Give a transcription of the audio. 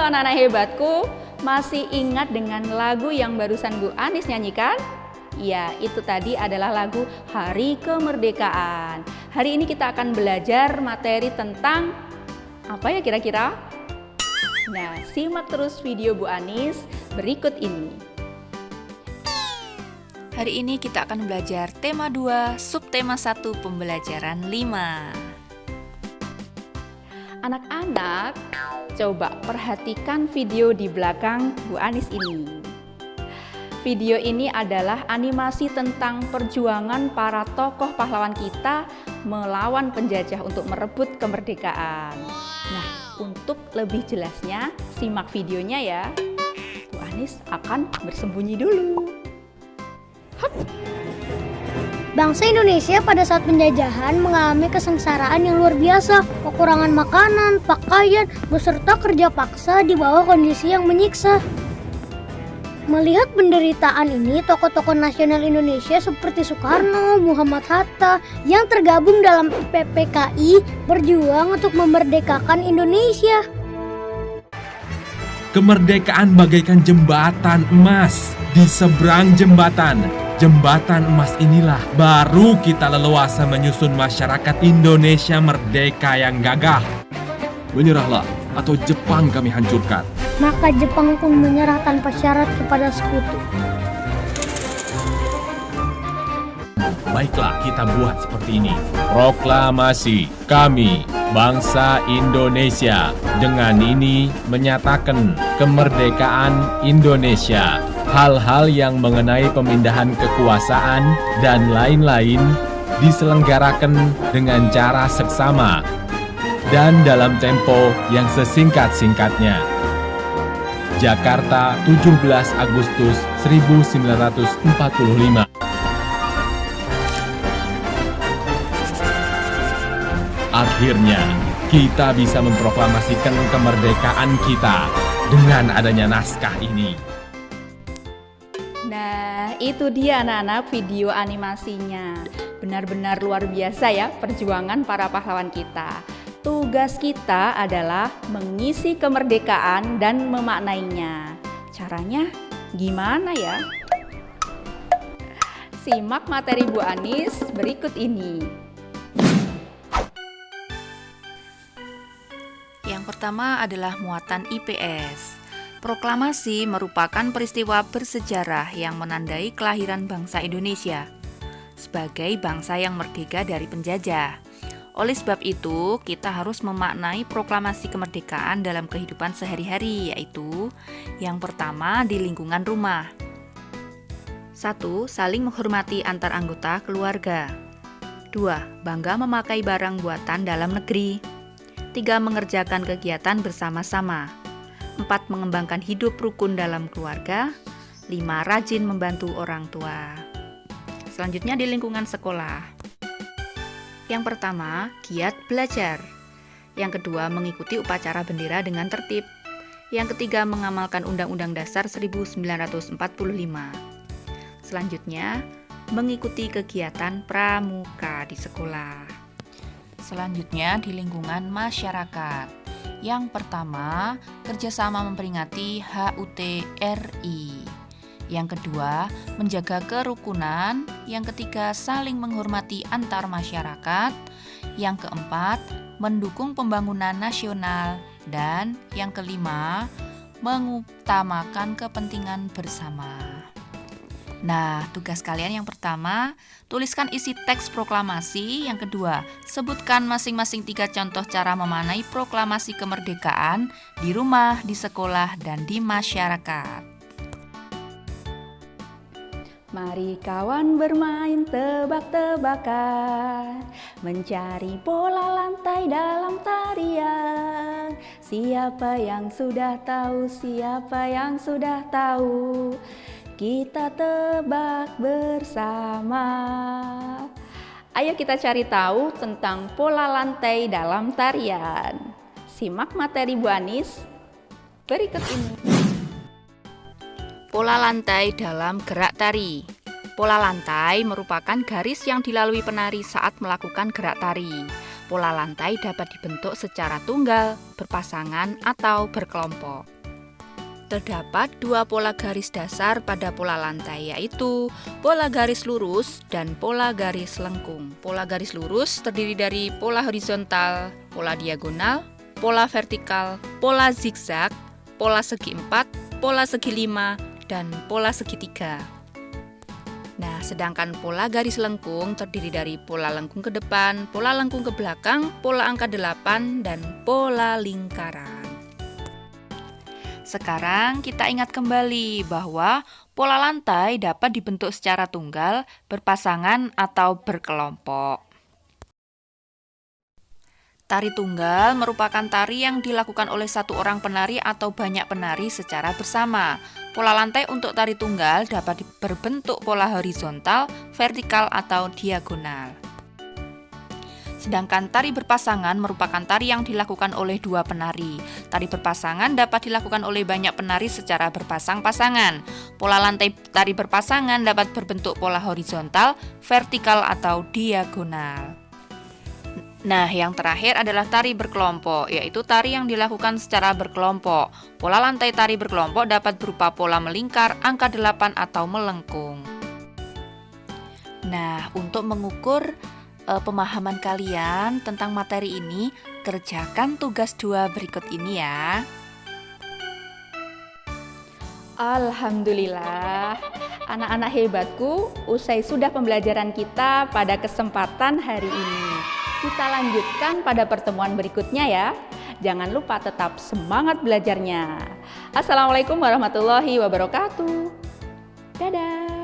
anak-anak hebatku, masih ingat dengan lagu yang barusan Bu Anis nyanyikan? Ya, itu tadi adalah lagu Hari Kemerdekaan. Hari ini kita akan belajar materi tentang apa ya kira-kira? Nah, simak terus video Bu Anis berikut ini. Hari ini kita akan belajar tema 2, subtema 1, pembelajaran 5. Anak-anak, coba perhatikan video di belakang Bu Anis ini. Video ini adalah animasi tentang perjuangan para tokoh pahlawan kita melawan penjajah untuk merebut kemerdekaan. Nah, untuk lebih jelasnya, simak videonya ya. Bu Anis akan bersembunyi dulu. Hup. Bangsa Indonesia pada saat penjajahan mengalami kesengsaraan yang luar biasa, kekurangan makanan, pakaian, beserta kerja paksa di bawah kondisi yang menyiksa. Melihat penderitaan ini, tokoh-tokoh nasional Indonesia seperti Soekarno, Muhammad Hatta yang tergabung dalam PPKI berjuang untuk memerdekakan Indonesia. Kemerdekaan bagaikan jembatan emas di seberang jembatan. Jembatan emas inilah baru kita leluasa menyusun masyarakat Indonesia merdeka yang gagah. Menyerahlah atau Jepang kami hancurkan. Maka Jepang pun menyerah tanpa syarat kepada sekutu. Baiklah, kita buat seperti ini. Proklamasi kami, bangsa Indonesia, dengan ini menyatakan kemerdekaan Indonesia. Hal-hal yang mengenai pemindahan kekuasaan dan lain-lain diselenggarakan dengan cara seksama dan dalam tempo yang sesingkat-singkatnya. Jakarta, 17 Agustus 1945. Akhirnya, kita bisa memproklamasikan kemerdekaan kita dengan adanya naskah ini. Nah, itu dia anak-anak video animasinya. Benar-benar luar biasa ya perjuangan para pahlawan kita. Tugas kita adalah mengisi kemerdekaan dan memaknainya. Caranya gimana ya? Simak materi Bu Anis berikut ini. Yang pertama adalah muatan IPS. Proklamasi merupakan peristiwa bersejarah yang menandai kelahiran bangsa Indonesia sebagai bangsa yang merdeka dari penjajah. Oleh sebab itu, kita harus memaknai proklamasi kemerdekaan dalam kehidupan sehari-hari, yaitu yang pertama di lingkungan rumah. 1. Saling menghormati antar anggota keluarga. 2. Bangga memakai barang buatan dalam negeri. 3. Mengerjakan kegiatan bersama-sama. 4. Mengembangkan hidup rukun dalam keluarga. 5. Rajin membantu orang tua. Selanjutnya di lingkungan sekolah. Yang pertama, giat belajar. Yang kedua, mengikuti upacara bendera dengan tertib. Yang ketiga, mengamalkan Undang-Undang Dasar 1945. Selanjutnya, mengikuti kegiatan pramuka di sekolah. Selanjutnya di lingkungan masyarakat. Yang pertama, kerjasama memperingati HUT RI. Yang kedua, menjaga kerukunan. Yang ketiga, saling menghormati antar masyarakat. Yang keempat, mendukung pembangunan nasional. Dan yang kelima, mengutamakan kepentingan bersama. Nah, tugas kalian yang pertama, tuliskan isi teks proklamasi. Yang kedua, sebutkan masing-masing 3 contoh cara memaknai proklamasi kemerdekaan di rumah, di sekolah, dan di masyarakat. Mari kawan bermain tebak-tebakan, mencari pola lantai dalam tarian. Siapa yang sudah tahu, siapa yang sudah tahu, kita tebak bersama. Ayo kita cari tahu tentang pola lantai dalam tarian. Simak materi Bu Anis berikut ini. Pola lantai dalam gerak tari. Pola lantai merupakan garis yang dilalui penari saat melakukan gerak tari. Pola lantai dapat dibentuk secara tunggal, berpasangan, atau berkelompok. Terdapat dua pola garis dasar pada pola lantai, yaitu pola garis lurus dan pola garis lengkung. Pola garis lurus terdiri dari pola horizontal, pola diagonal, pola vertikal, pola zigzag, pola segi 4, pola segi 5, dan pola segitiga. Nah, sedangkan pola garis lengkung terdiri dari pola lengkung ke depan, pola lengkung ke belakang, pola angka 8, dan pola lingkaran. Sekarang kita ingat kembali bahwa pola lantai dapat dibentuk secara tunggal, berpasangan, atau berkelompok. Tari tunggal merupakan tari yang dilakukan oleh satu orang penari atau banyak penari secara bersama. Pola lantai untuk tari tunggal dapat berbentuk pola horizontal, vertikal, atau diagonal. Sedangkan tari berpasangan merupakan tari yang dilakukan oleh dua penari. Tari berpasangan dapat dilakukan oleh banyak penari secara berpasang-pasangan. Pola lantai tari berpasangan dapat berbentuk pola horizontal, vertikal, atau diagonal. Nah, yang terakhir adalah tari berkelompok, yaitu tari yang dilakukan secara berkelompok. Pola lantai tari berkelompok dapat berupa pola melingkar, angka 8, atau melengkung. Nah, untuk mengukur pemahaman kalian tentang materi ini, kerjakan tugas 2 berikut ini ya. Alhamdulillah, anak-anak hebatku, usai sudah pembelajaran kita pada kesempatan hari ini. Kita lanjutkan pada pertemuan berikutnya ya. Jangan lupa tetap semangat belajarnya. Assalamualaikum warahmatullahi wabarakatuh. Dadah.